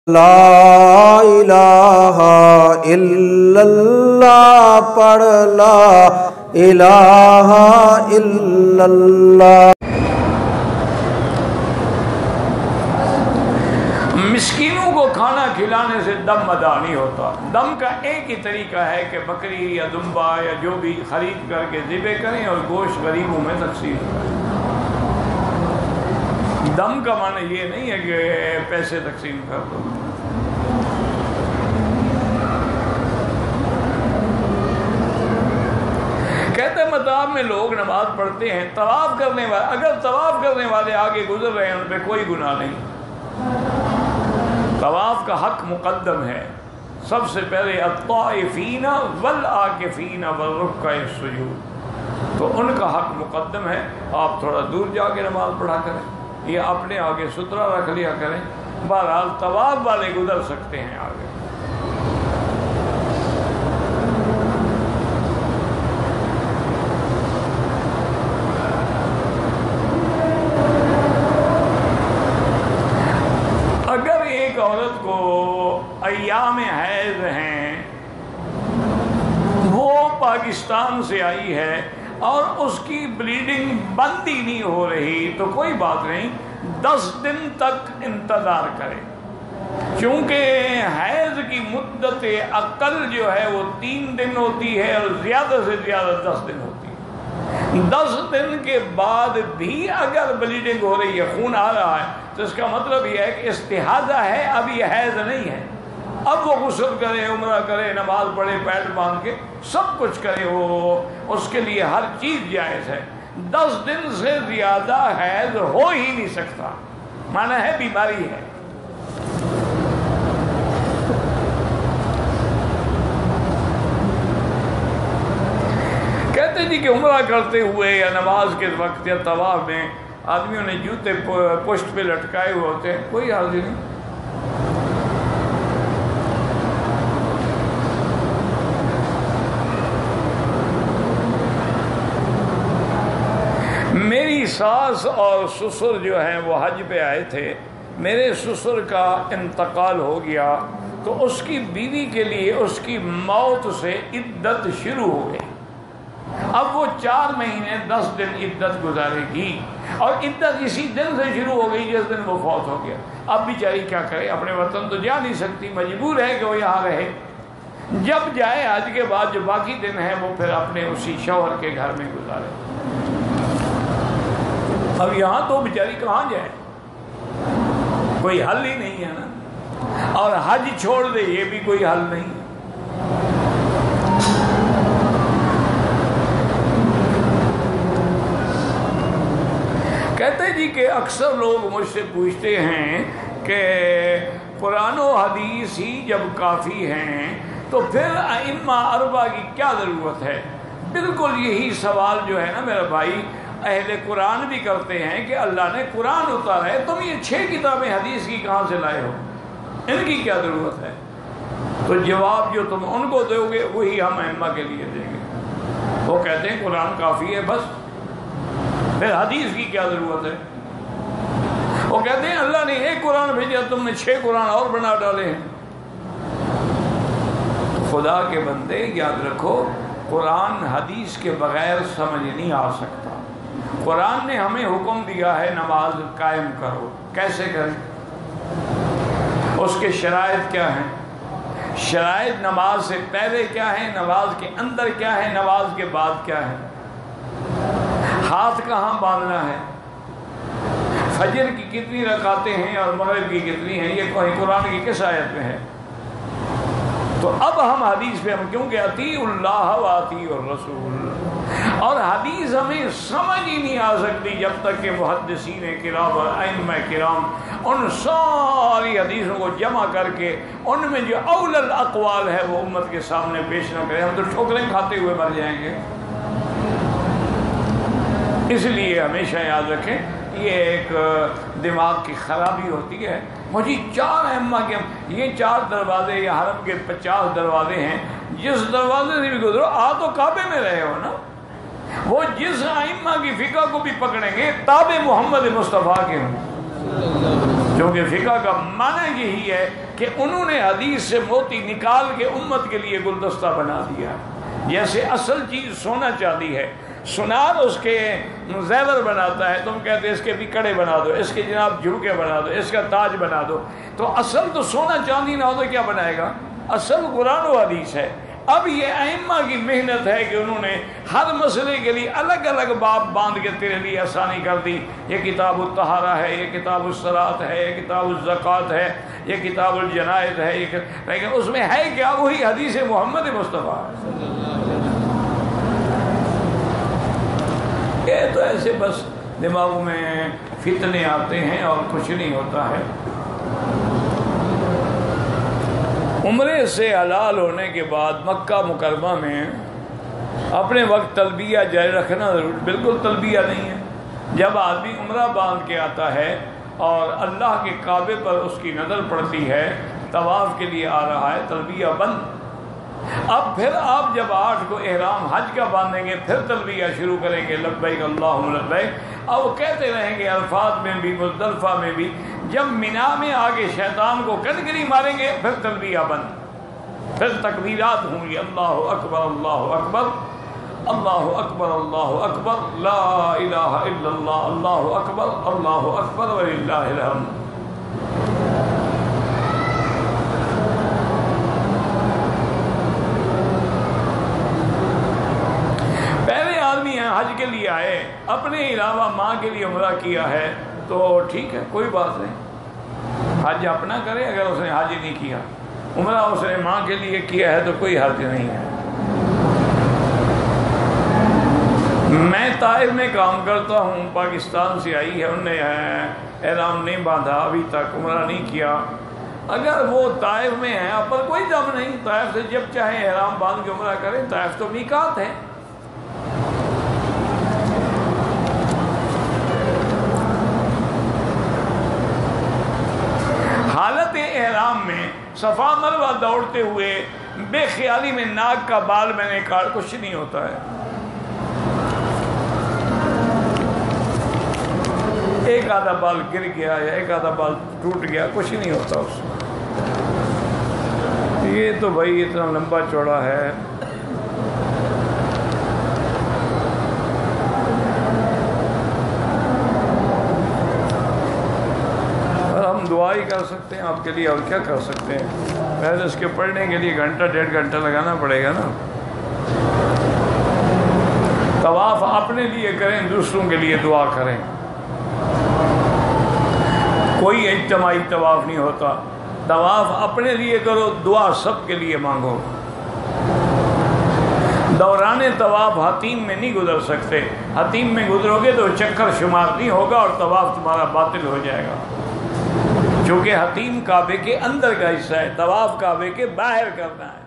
لا الہ الا اللہ پڑھ لا الہ الا اللہ۔ مسکینوں کو کھانا کھلانے سے دم ادا نہیں ہوتا۔ دم کا ایک ہی طریقہ ہے کہ بکری یا دمبا یا جو بھی خرید کر کے ذبح کریں اور گوشت غریبوں میں تقسیم کریں۔ دم کا معنی یہ نہیں ہے کہ پیسے تقسیم کر دو۔ کہتے ہیں مطاف میں لوگ نماز پڑھتے ہیں، طواف کرنے والے، اگر طواف کرنے والے آگے گزر رہے ہیں ان پہ کوئی گناہ نہیں۔ طواف کا حق مقدم ہے، سب سے پہلے الطائفین والعاکفین والرکع السجود، تو ان کا حق مقدم ہے۔ آپ تھوڑا دور جا کے نماز پڑھا کریں یا اپنے آگے سترا رکھ لیا کریں، بہرحال طواف والے گزر سکتے ہیں آگے۔ اگر ایک عورت کو ایام حیض ہیں، وہ پاکستان سے آئی ہے اور اس کی بلیڈنگ بند ہی نہیں ہو رہی، تو کوئی بات نہیں، 10 دن تک انتظار کرے، کیونکہ حیض کی مدت اقل جو ہے وہ 3 دن ہوتی ہے اور زیادہ سے زیادہ 10 دن ہوتی ہے۔ 10 دن کے بعد بھی اگر بلیڈنگ ہو رہی ہے، خون آ رہا ہے، تو اس کا مطلب یہ ہے کہ استحاضہ ہے، اب یہ حیض نہیں ہے۔ اب وہ غسل کرے، عمرہ کرے، نماز پڑھے، پیڈ باندھ کے سب کچھ کرے، وہ اس کے لیے ہر چیز جائز ہے۔ 10 دن سے زیادہ حیض ہو ہی نہیں سکتا، معنی ہے بیماری ہے۔ کہتے جی کہ عمرہ کرتے ہوئے یا نماز کے وقت یا طواف میں آدمیوں نے جوتے پشت پہ لٹکائے ہوئے ہوتے ہیں، کوئی حرج نہیں۔ میری ساس اور سسر جو ہیں وہ حج پہ آئے تھے، میرے سسر کا انتقال ہو گیا، تو اس کی بیوی کے لیے اس کی موت سے عدت شروع ہو گئی۔ اب وہ 4 مہینے 10 دن عدت گزارے گی، اور عدت اسی دن سے شروع ہو گئی جس دن وہ فوت ہو گیا۔ اب بیچاری کیا کرے، اپنے وطن تو جا نہیں سکتی، مجبور ہے کہ وہ یہاں رہے۔ جب جائے حج کے بعد جو باقی دن ہیں وہ پھر اپنے اسی شوہر کے گھر میں گزارے۔ اب یہاں تو بیچاری کہاں جائے، کوئی حل ہی نہیں ہے نا، اور حج چھوڑ دے یہ بھی کوئی حل نہیں۔ کہتے جی کہ اکثر لوگ مجھ سے پوچھتے ہیں کہ قرآن و حدیث ہی جب کافی ہیں تو پھر ائمہ اربعہ کی کیا ضرورت ہے۔ بالکل یہی سوال جو ہے نا میرا بھائی اہل قرآن بھی کرتے ہیں کہ اللہ نے قرآن اتارا ہے، تم یہ 6 کتابیں حدیث کی کہاں سے لائے ہو، ان کی کیا ضرورت ہے؟ تو جواب جو تم ان کو دو گے وہی ہم ائمہ کے لیے دیں گے۔ وہ کہتے ہیں قرآن کافی ہے بس، پھر حدیث کی کیا ضرورت ہے؟ وہ کہتے ہیں اللہ نے ایک قرآن بھیجا، تم نے 6 قرآن اور بنا ڈالے ہیں۔ خدا کے بندے یاد رکھو، قرآن حدیث کے بغیر سمجھ نہیں آ سکتا۔ قرآن نے ہمیں حکم دیا ہے نماز قائم کرو، کیسے کریں؟ اس کے شرائط کیا ہیں؟ شرائط نماز سے پہلے کیا ہے، نماز کے اندر کیا ہے، نماز کے بعد کیا ہے، ہاتھ کہاں باندھنا ہے، فجر کی کتنی رکعتیں ہیں اور مغرب کی کتنی ہیں، یہ قرآن کی کس آیت میں ہے؟ تو اب ہم حدیث پہ کیونکہ اطیعوا اللہ و اطیعوا الرسول، اور حدیث ہمیں سمجھ ہی نہیں آ سکتی جب تک کہ محدثین کرام اور ائمہ کرام ان ساری حدیثوں کو جمع کر کے ان میں جو اول الاقوال ہے وہ امت کے سامنے پیش نہ کریں، ہم تو ٹھوکریں کھاتے ہوئے مر جائیں گے۔ اس لیے ہمیشہ یاد رکھیں، یہ ایک دماغ کی خرابی ہوتی ہے۔ مجھے 4 ائمہ کے، یہ 4 دروازے یا حرم کے 50 دروازے ہیں، جس دروازے سے بھی گزرو آ تو کعبے میں رہے ہو نا۔ وہ جس ائمہ کی فقہ کو بھی پکڑیں گے تابع محمد مصطفیٰ کے ہوں۔ کیونکہ فقہ کا معنی یہی ہے کہ انہوں نے حدیث سے موتی نکال کے امت کے لیے گلدستہ بنا دیا. جیسے اصل چیز سونا چاندی ہے، سنار اس کے زیور بناتا ہے، تم کہتے اس کے بھی کڑے بنا دو، اس کے جناب جھمکے بنا دو، اس کا تاج بنا دو. تو اصل تو سونا چاندی نہ ہو تو کیا بنائے گا؟ اصل قرآن و حدیث ہے. اب یہ ائمہ کی محنت ہے کہ انہوں نے ہر مسئلے کے لیے الگ الگ باب باندھ کے تیرے لیے آسانی کر دی. یہ کتاب الطہارہ ہے، یہ کتاب الصلاۃ ہے، یہ کتاب الزکوٰۃ ہے، یہ کتاب الجنائز ہے، لیکن اس میں ہے کیا؟ وہی حدیث محمد مصطفیٰ. یہ تو ایسے بس دماغوں میں فتنے آتے ہیں اور کچھ نہیں ہوتا ہے. عمرے سے حلال ہونے کے بعد مکہ مکرمہ میں اپنے وقت تلبیہ جاری رکھنا ضرور، بالکل تلبیہ نہیں ہے. جب آدمی عمرہ باندھ کے آتا ہے اور اللہ کے کعبے پر اس کی نظر پڑتی ہے، طواف کے لیے آ رہا ہے، تلبیہ بند. اب پھر آپ جب 8 کو احرام حج کا باندھیں گے، پھر تلبیہ شروع کریں گے، لبیک اللہم لبیک. اب وہ کہتے رہیں گے عرفات میں بھی، مزدلفہ میں بھی. جب مینا میں آگے شیطان کو کنکری ماریں گے، پھر تلبیہ بند، پھر تکبیرات ہوں گی، اللہ اکبر اللہ اکبر اللہ اکبر اللہ اکبر لا الہ الا اللہ اللہ اکبر وللہ الحمد. پہلے آدمی حج کے لیے آئے، اپنے علاوہ ماں کے لیے عمرہ کیا ہے تو ٹھیک ہے، کوئی بات نہیں، حج اپنا کرے. اگر اس نے حج نہیں کیا، عمرہ اس نے ماں کے لیے کیا ہے تو کوئی حرج نہیں ہے. میں طائف میں کام کرتا ہوں، پاکستان سے آئی ہے، انہوں نے احرام نہیں باندھا، ابھی تک عمرہ نہیں کیا. اگر وہ طائف میں ہیں، اب پر کوئی دم نہیں، طائف سے جب چاہیں احرام باندھ کے عمرہ کریں. طائف تو میقات ہے. حالت احرام میں صفا مروہ دوڑتے ہوئے بے خیالی میں ناک کا بال میں نے کاٹ، کچھ نہیں ہوتا ہے. ایک آدھا بال گر گیا یا ایک آدھا بال ٹوٹ گیا، کچھ نہیں ہوتا اس میں. یہ تو بھائی اتنا لمبا چوڑا ہے. ہم دعا ہی کر سکتے ہیں آپ کے لیے، اور کیا کر سکتے ہیں. پہلے اس کے پڑھنے کے لیے گھنٹہ 1.5 گھنٹہ لگانا پڑے گا نا. طواف اپنے لیے کریں، دوسروں کے لیے دعا کریں. کوئی اجتماعی طواف نہیں ہوتا. طواف اپنے لیے کرو، دعا سب کے لیے مانگو. دوران طواف حتیم میں نہیں گزر سکتے. حتیم میں گزرو گے تو چکر شمار نہیں ہوگا اور طواف تمہارا باطل ہو جائے گا. چونکہ حتیم کعبے کے اندر کا حصہ ہے، طواف کعبے کے باہر کرنا ہے.